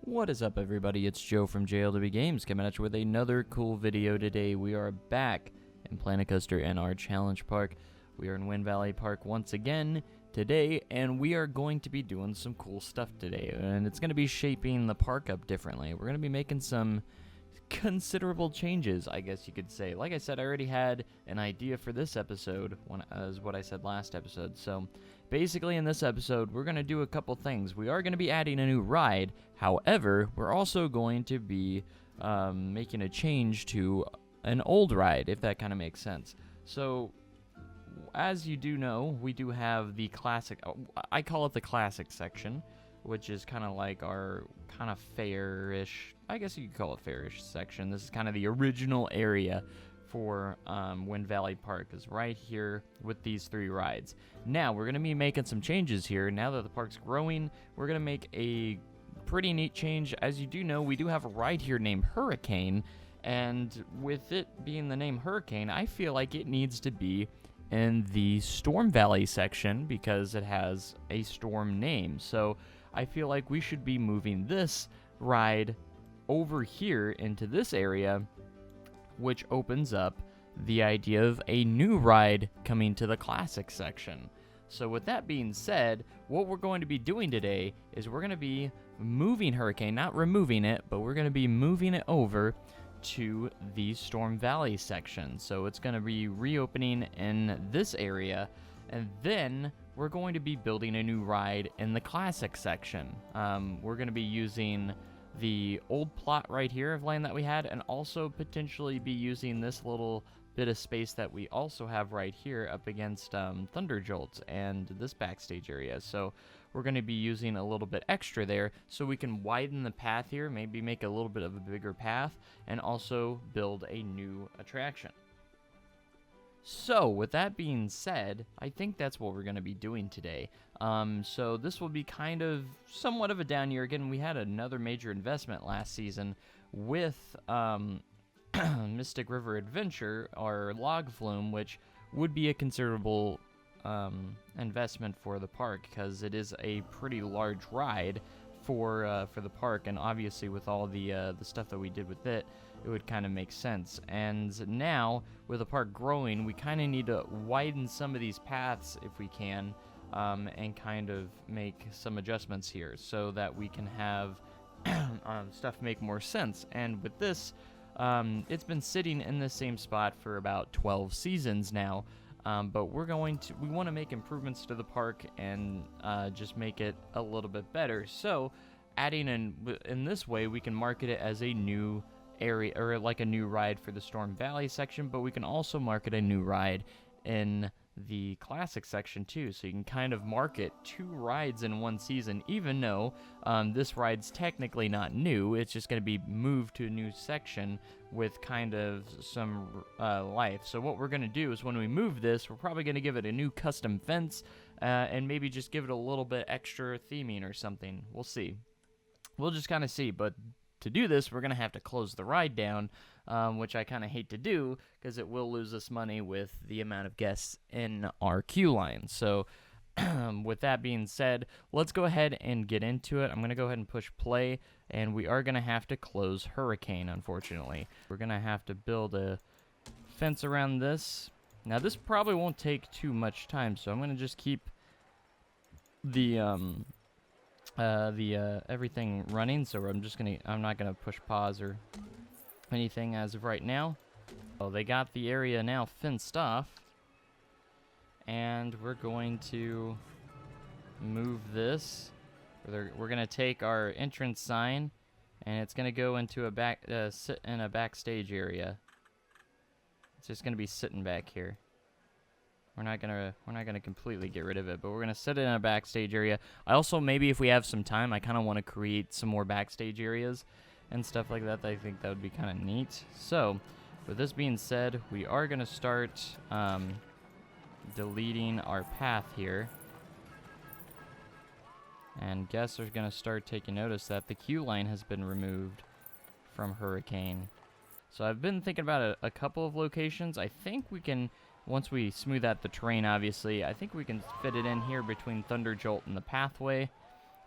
What is up, everybody? It's Joe from JLW Games coming at you with another cool video today. We are back in Planet Coaster and our challenge park. We are in Wind Valley Park once again today, and we are going to be doing some cool stuff today. And it's going to be shaping the park up differently. We're going to be making some considerable changes, I guess you could say. Like I said, I already had an idea for this episode, as what I said last episode. So basically in this episode, we're going to do a couple things. We are going to be adding a new ride. However, we're also going to be making a change to an old ride, if that kind of makes sense. So as you do know, we do have the classic, I call it the classic section, which is kind of like our kind of fair-ish, I guess you could call it fair-ish section. This is kind of the original area for Wind Valley Park, is right here with these three rides. Now, we're going to be making some changes here. Now that the park's growing, we're going to make a pretty neat change. As you do know, we do have a ride here named Hurricane, and with it being the name Hurricane, I feel like it needs to be in the Storm Valley section because it has a storm name. So I feel like we should be moving this ride over here into this area, which opens up the idea of a new ride coming to the classic section. So with that being said, what we're going to be doing today is we're going to be moving Hurricane, not removing it, but we're going to be moving it over to the Storm Valley section. So it's going to be reopening in this area, and then we're going to be building a new ride in the classic section. We're going to be using the old plot right here of land that we had, and also potentially be using this little bit of space that we also have right here up against Thunder Jolt and this backstage area. So we're going to be using a little bit extra there so we can widen the path here, maybe make a little bit of a bigger path, and also build a new attraction. So, with that being said, I think that's what we're going to be doing today. So this will be kind of somewhat of a down year. Again, we had another major investment last season with Mystic River Adventure, or Log Flume, which would be a considerable investment for the park because it is a pretty large ride for the park, and obviously with all the stuff that we did with it, it would kind of make sense. And now, with the park growing, we kind of need to widen some of these paths if we can, and kind of make some adjustments here so that we can have stuff make more sense. And with this, it's been sitting in the same spot for about 12 seasons now, but we want to make improvements to the park and just make it a little bit better. So adding in this way, we can market it as a new area, or like a new ride for the Storm Valley section, but we can also market a new ride in the classic section too. So you can kind of market two rides in one season, even though this ride's technically not new. It's just going to be moved to a new section with kind of some life. So what we're going to do is when we move this, we're probably going to give it a new custom fence, and maybe just give it a little bit extra theming or something. We'll see. We'll just kind of see. But to do this, we're going to have to close the ride down, which I kind of hate to do because it will lose us money with the amount of guests in our queue line. So with that being said, let's go ahead and get into it. I'm going to go ahead and push play, and we are going to have to close Hurricane, unfortunately. We're going to have to build a fence around this. Now, this probably won't take too much time, so I'm going to just keep the everything running. So I'm not gonna push pause or anything as of right now. Oh, they got the area now fenced off, and we're going to move this. We're gonna take our entrance sign, and it's gonna go into a sit in a backstage area. It's just gonna be sitting back here. We're not gonna completely get rid of it, but we're gonna set it in a backstage area. I also, maybe if we have some time, I kind of want to create some more backstage areas and stuff like that. I think that would be kind of neat. So, with this being said, we are gonna start deleting our path here, and guests are gonna start taking notice that the queue line has been removed from Hurricane. So I've been thinking about a couple of locations. I think we can. Once we smooth out the terrain, obviously, I think we can fit it in here between Thunder Jolt and the pathway,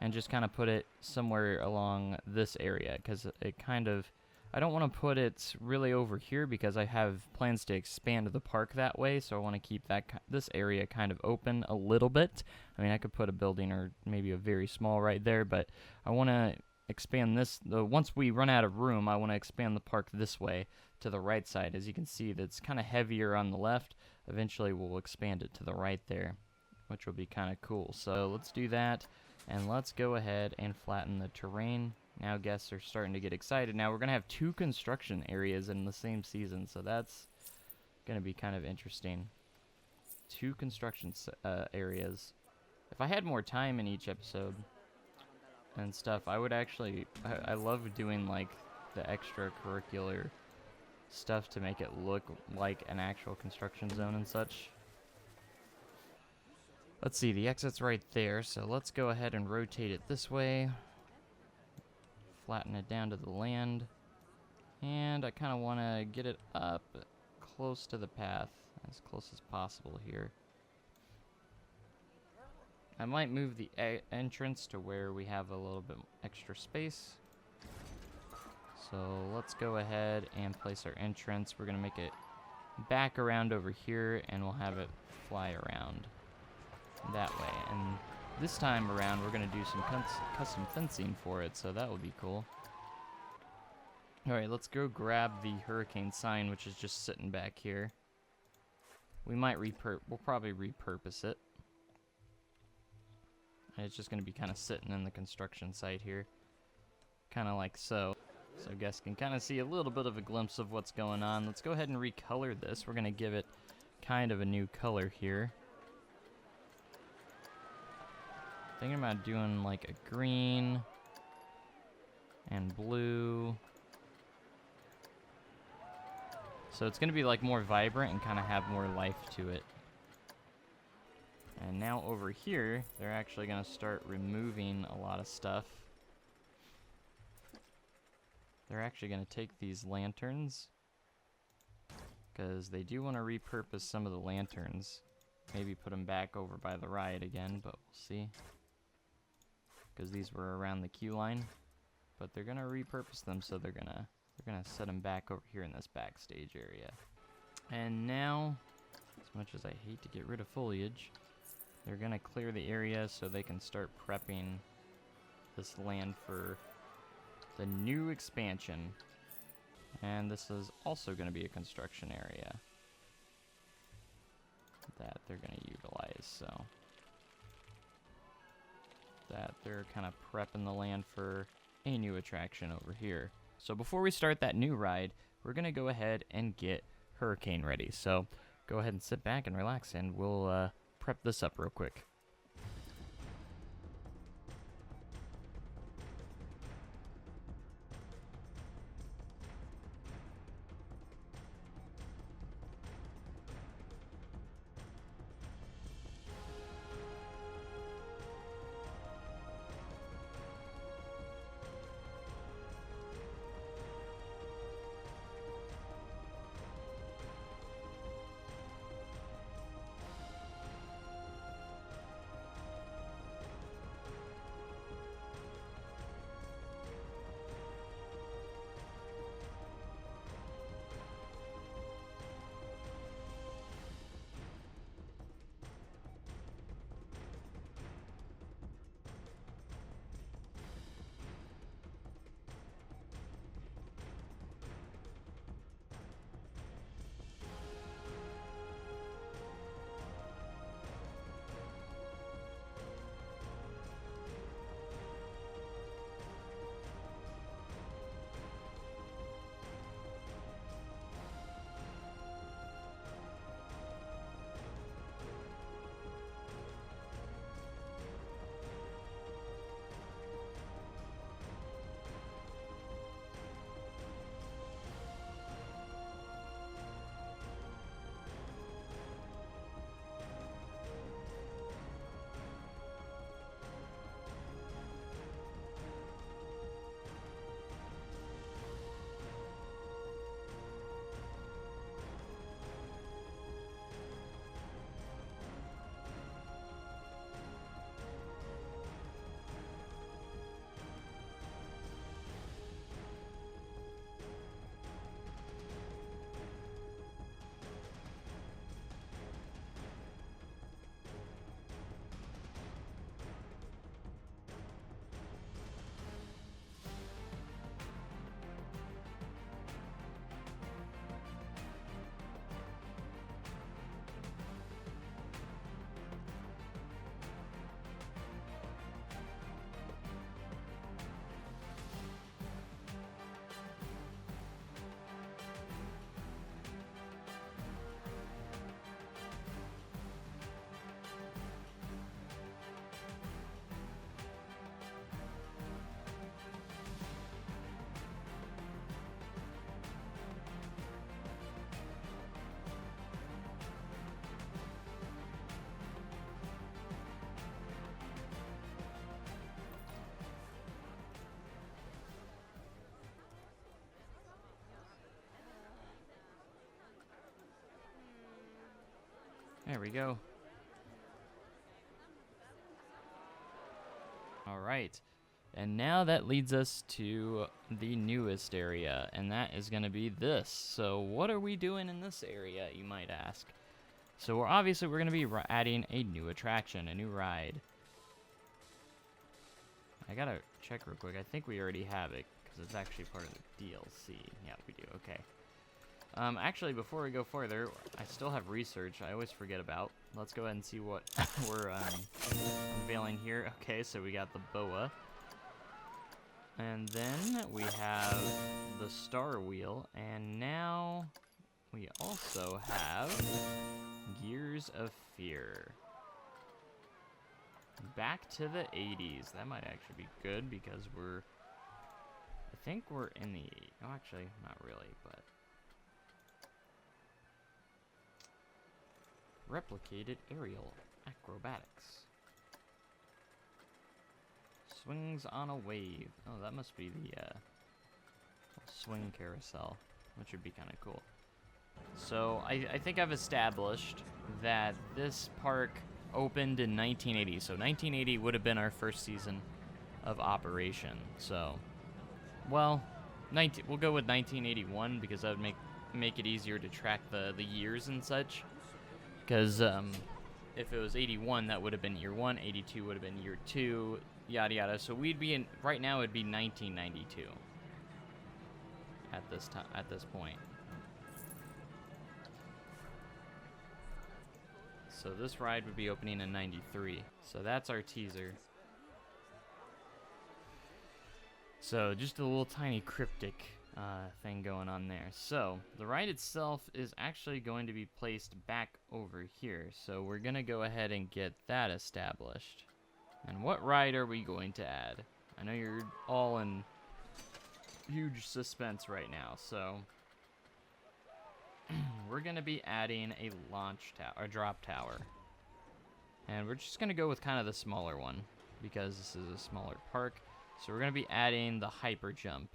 and just kind of put it somewhere along this area, because it kind of, I don't want to put it really over here because I have plans to expand the park that way, so I want to keep that this area kind of open a little bit. I mean, I could put a building or maybe a very small right there, but I want to expand this. Once we run out of room, I want to expand the park this way to the right side. As you can see, that's kind of heavier on the left. Eventually, we'll expand it to the right there, which will be kind of cool. So let's do that, and let's go ahead and flatten the terrain. Now guests are starting to get excited. Now we're going to have 2 construction areas in the same season, so that's going to be kind of interesting. 2 construction areas. If I had more time in each episode and stuff, I would actually, I love doing like the extracurricular stuff to make it look like an actual construction zone and such. Let's see, the exit's right there, so let's go ahead and rotate it this way. Flatten it down to the land, and I kind of want to get it up close to the path, as close as possible here. I might move the entrance to where we have a little bit extra space. So let's go ahead and place our entrance. We're going to make it back around over here, and we'll have it fly around that way. And this time around, we're going to do some custom fencing for it, so that will be cool. Alright, let's go grab the hurricane sign, which is just sitting back here. We might we'll probably repurpose it. And it's just going to be kind of sitting in the construction site here. Kind of like so. So guests can kind of see a little bit of a glimpse of what's going on. Let's go ahead and recolor this. We're going to give it kind of a new color here. Thinking about doing like a green and blue. So it's going to be like more vibrant and kind of have more life to it. And now over here, they're actually going to start removing a lot of stuff. They're actually going to take these lanterns, because they do want to repurpose some of the lanterns. Maybe put them back over by the riot again, but we'll see. Because these were around the queue line, but they're gonna repurpose them, so they're gonna set them back over here in this backstage area. And now, as much as I hate to get rid of foliage, they're gonna clear the area so they can start prepping this land for the new expansion. And this is also gonna be a construction area that they're gonna utilize, so that they're kind of prepping the land for a new attraction over here. So before we start that new ride, we're going to go ahead and get Hurricane ready. So go ahead and sit back and relax, and we'll prep this up real quick. There we go. All right. And now that leads us to the newest area, and that is going to be this. So what are we doing in this area, you might ask? So we're going to be adding a new attraction, a new ride. I gotta check real quick. I think we already have it, because it's actually part of the DLC. Yeah, we do. Okay. Actually, before we go further, I still have research I always forget about. Let's go ahead and see what we're unveiling here. Okay, so we got the boa. And then we have the Star Wheel, and now we also have Gears of Fear. Back to the 80s. That might actually be good because I think we're in the, oh, actually, not really, but replicated aerial acrobatics. Swings on a wave. Oh, that must be the swing carousel, which would be kind of cool. So I think I've established that this park opened in 1980. So 1980 would have been our first season of operation. So, well, we'll go with 1981 because that would make it easier to track the years and such. Because if it was 81, that would have been year 1. 82 would have been year 2. Yada yada. So we'd be in right now. It'd be 1992 at this time. At this point. So this ride would be opening in 93. So that's our teaser. So just a little tiny cryptic thing going on there. So the ride itself is actually going to be placed back over here. So we're gonna go ahead and get that established. And what ride are we going to add? I know you're all in huge suspense right now, so we're going to be adding a drop tower. And we're just going to go with kind of the smaller one because this is a smaller park. So we're going to be adding the hyper jump.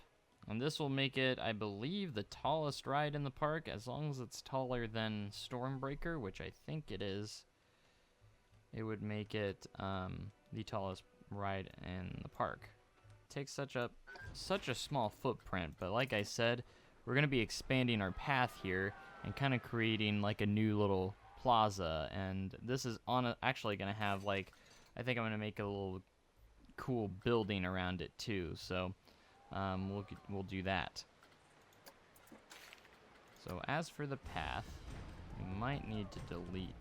And this will make it, I believe, the tallest ride in the park, as long as it's taller than Stormbreaker, which I think it is. It would make it the tallest ride in the park. It takes such a small footprint, but like I said, we're going to be expanding our path here and kind of creating like a new little plaza, and this is actually going to have like, I think I'm going to make a little cool building around it too, so we'll do that. So as for the path, we might need to delete.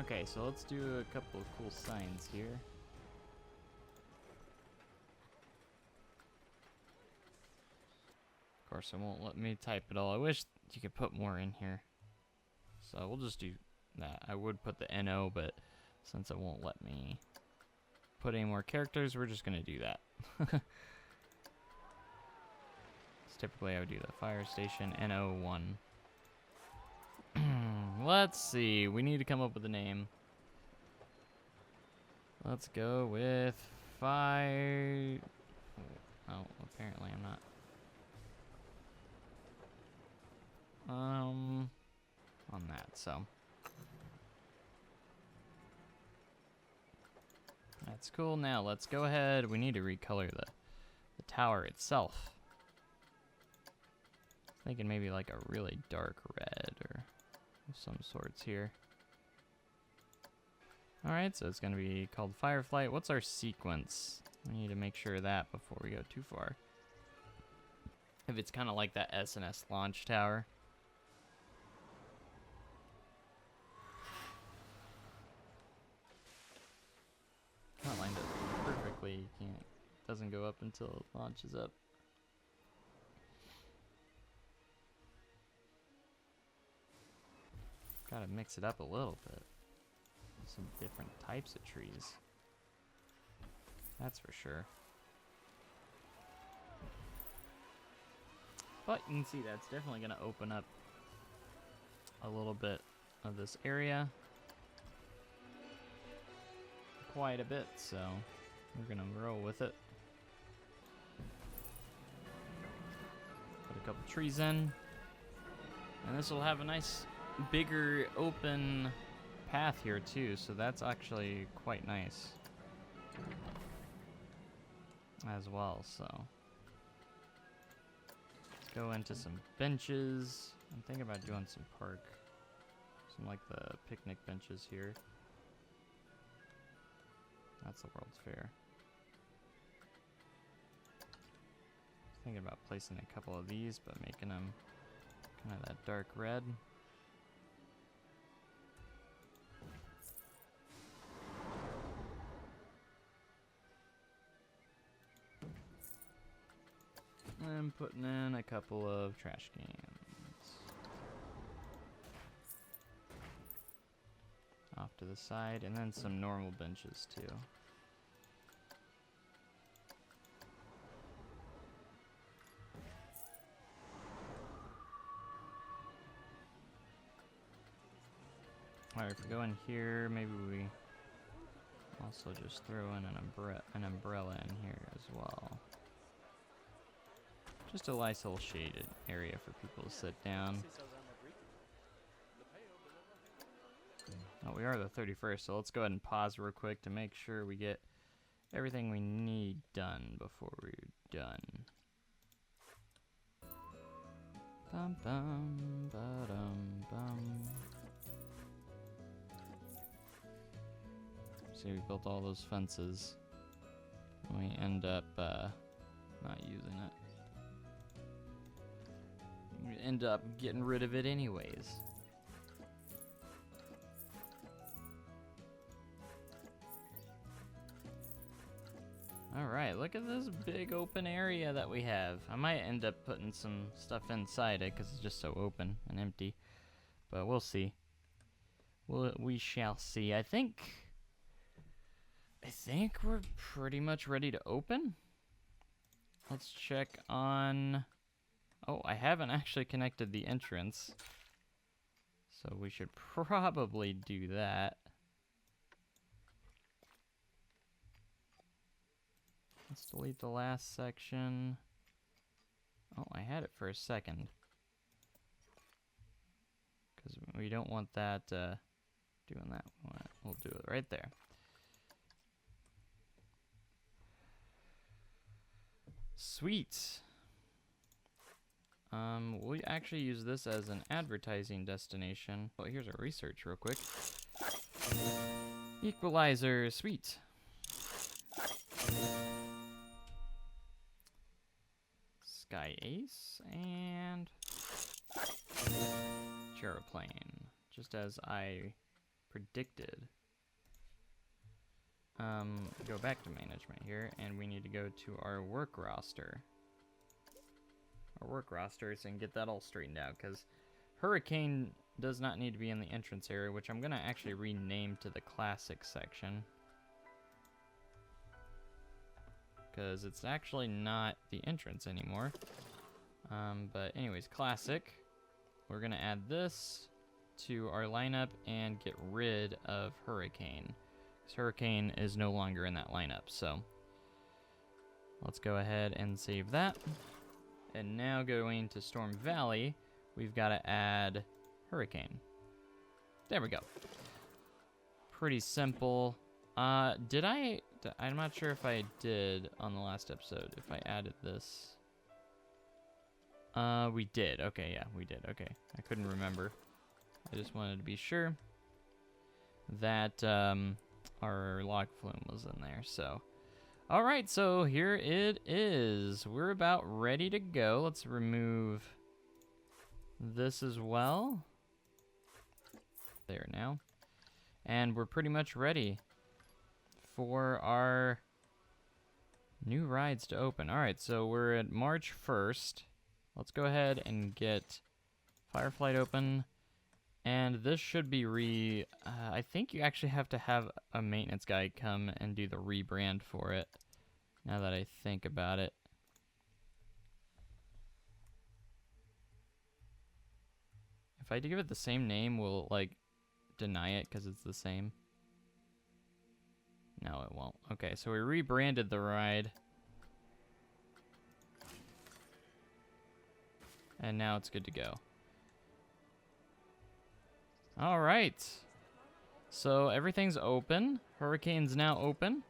Okay, so let's do a couple of cool signs here. Of course, it won't let me type it all. I wish you could put more in here. So we'll just do that. I would put the NO, but since it won't let me put any more characters, we're just going to do that. Typically, I would do the fire station NO1. Let's see. We need to come up with a name. Let's go with fire. Oh, apparently I'm not. On that, so. That's cool. Now let's go ahead. We need to recolor the tower itself. Thinking maybe like a really dark red or some sorts here. Alright, so it's going to be called Fireflight. What's our sequence? We need to make sure of that before we go too far. If it's kind of like that S&S launch tower. Not lined up perfectly. You can't. Doesn't go up until it launches up. Gotta mix it up a little bit. Some different types of trees. That's for sure. But you can see that's definitely gonna open up a little bit of this area. Quite a bit, so we're gonna roll with it. Put a couple trees in. And this will have a nice bigger open path here too, so that's actually quite nice as well. So let's go into some benches. I'm thinking about doing some like the picnic benches here. That's the World's Fair. Thinking about placing a couple of these, but making them kind of that dark red. And putting in a couple of trash cans. Off to the side, and then some normal benches too. Alright, if we go in here, maybe we also just throw in an umbrella in here as well. Just a nice little shaded area for people to sit down. Oh, we are the 31st, so let's go ahead and pause real quick to make sure we get everything we need done before we're done. Bum bum ba-dum bum. See, we built all those fences, and we end up not using it. We end up getting rid of it anyways. Alright, look at this big open area that we have. I might end up putting some stuff inside it because it's just so open and empty. But we'll see. We shall see. I think we're pretty much ready to open. Let's check on... Oh, I haven't actually connected the entrance. So we should probably do that. Let's delete the last section. Oh, I had it for a second. Because we don't want that doing that. We'll do it right there. Sweet. We'll actually use this as an advertising destination. Oh, here's our research real quick. Equalizer, sweet. Sky Ace and Gyroplane, just as I predicted. Go back to management here, and we need to go to our work roster. Our work rosters and get that all straightened out, because Hurricane does not need to be in the entrance area, which I'm going to actually rename to the classic section. Because it's actually not the entrance anymore. But anyways, classic. We're going to add this to our lineup and get rid of Hurricane. Because Hurricane is no longer in that lineup, so let's go ahead and save that. And now going to Storm Valley, we've got to add Hurricane. There we go. Pretty simple. I'm not sure if I did on the last episode, if I added this. We did. Okay, yeah, we did. Okay, I couldn't remember. I just wanted to be sure that our log flume was in there, so. All right, so here it is. We're about ready to go. Let's remove this as well. There now. And we're pretty much ready for our new rides to open. All right, so we're at March 1st. Let's go ahead and get Fireflight open. And this should be I think you actually have to have a maintenance guy come and do the rebrand for it, now that I think about it. If I give it the same name, will it, like, deny it because it's the same? No, it won't. Okay, so we rebranded the ride. And now it's good to go. All right. So everything's open. Hurricane's now open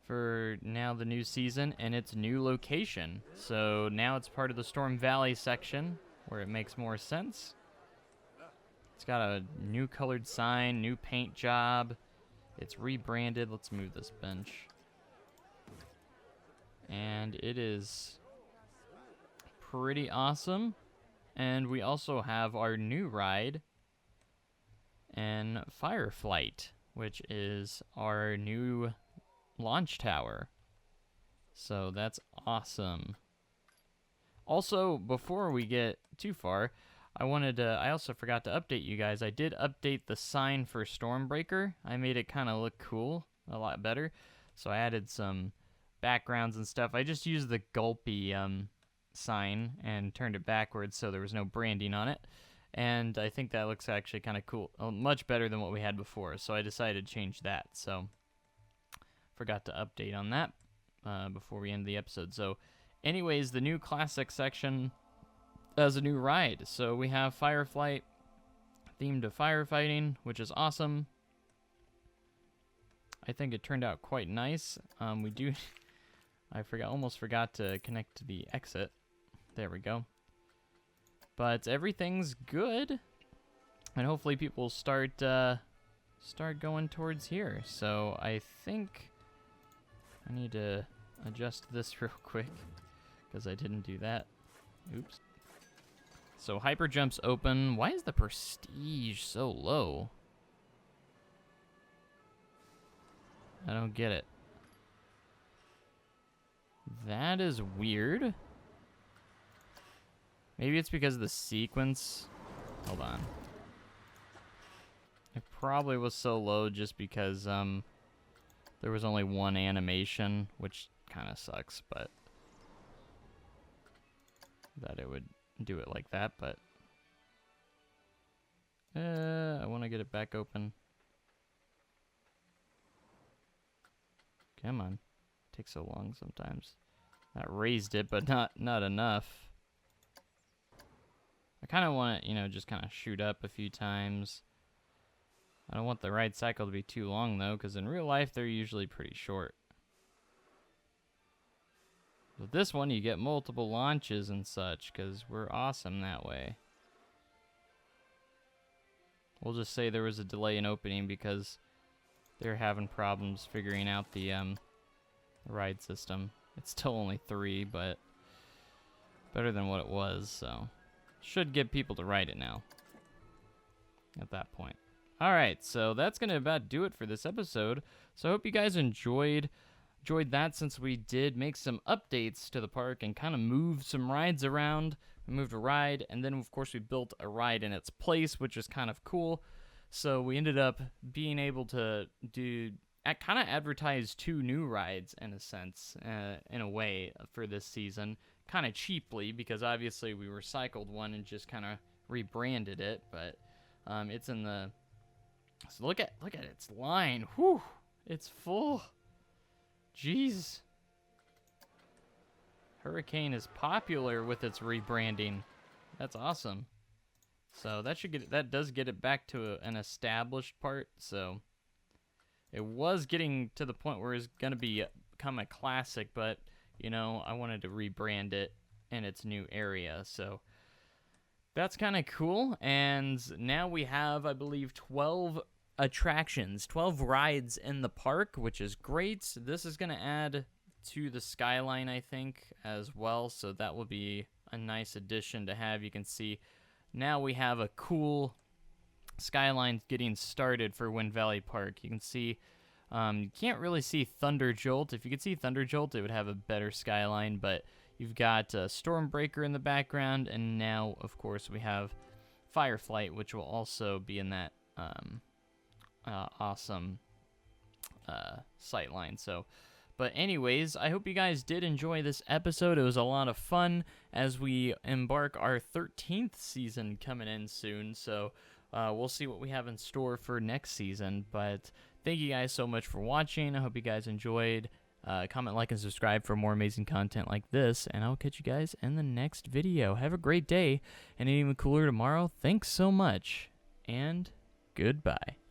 for now the new season and its new location. So now it's part of the Storm Valley section where it makes more sense. It's got a new colored sign, new paint job. It's rebranded. Let's move this bench. And it is pretty awesome. And we also have our new ride and Fireflight, which is our new launch tower. So that's awesome. Also, before we get too far, I also forgot to update you guys. I did update the sign for Stormbreaker. I made it kind of look cool, a lot better. So I added some backgrounds and stuff. I just used the Gulpy sign and turned it backwards so there was no branding on it, and I think that looks actually kind of cool, much better than what we had before, so I decided to change that. So forgot to update on that before we end the episode. So anyways, the new classic section has a new ride. So we have Fireflight themed to firefighting, which is awesome. I think it turned out quite nice. I almost forgot to connect to the exit. There we go. But everything's good, and hopefully people start going towards here. So I think I need to adjust this real quick because I didn't do that. Oops. So hyper jumps open. Why is the prestige so low? I don't get it. That is weird. Maybe it's because of the sequence. Hold on. It probably was so low just because there was only one animation, which kind of sucks, but that it would do it like that, but I want to get it back open. Come on. It takes so long sometimes. That raised it, but not enough. I kind of want it, just kind of shoot up a few times. I don't want the ride cycle to be too long, though, because in real life, they're usually pretty short. With this one, you get multiple launches and such, because we're awesome that way. We'll just say there was a delay in opening because they're having problems figuring out the ride system. It's still only 3, but better than what it was, so should get people to ride it now at that point. All right, so that's gonna about do it for this episode. So I hope you guys enjoyed that, since we did make some updates to the park and kind of move some rides around. We moved a ride, and then of course we built a ride in its place, which is kind of cool. So we ended up being able to kind of advertise 2 new rides in a sense, in a way, for this season, kind of cheaply, because obviously we recycled one and just kind of rebranded it. But it's in the so look at its line. Whew, it's full. Jeez. Hurricane is popular with its rebranding. That's awesome. So that does get it back to an established part. So it was getting to the point where it's gonna become a classic, but you know, I wanted to rebrand it in its new area. So that's kind of cool. And now we have, I believe, 12 attractions, 12 rides in the park, which is great. This is going to add to the skyline, I think, as well. So that will be a nice addition to have. You can see now we have a cool skyline getting started for Wind Valley Park. You can see, you can't really see Thunder Jolt. If you could see Thunder Jolt, it would have a better skyline, but you've got Stormbreaker in the background, and now, of course, we have Fireflight, which will also be in that awesome sightline. So, but anyways, I hope you guys did enjoy this episode. It was a lot of fun as we embark our 13th season coming in soon. So we'll see what we have in store for next season. But thank you guys so much for watching. I hope you guys enjoyed. Comment, like, and subscribe for more amazing content like this, and I'll catch you guys in the next video. Have a great day, and even cooler tomorrow. Thanks so much, and goodbye.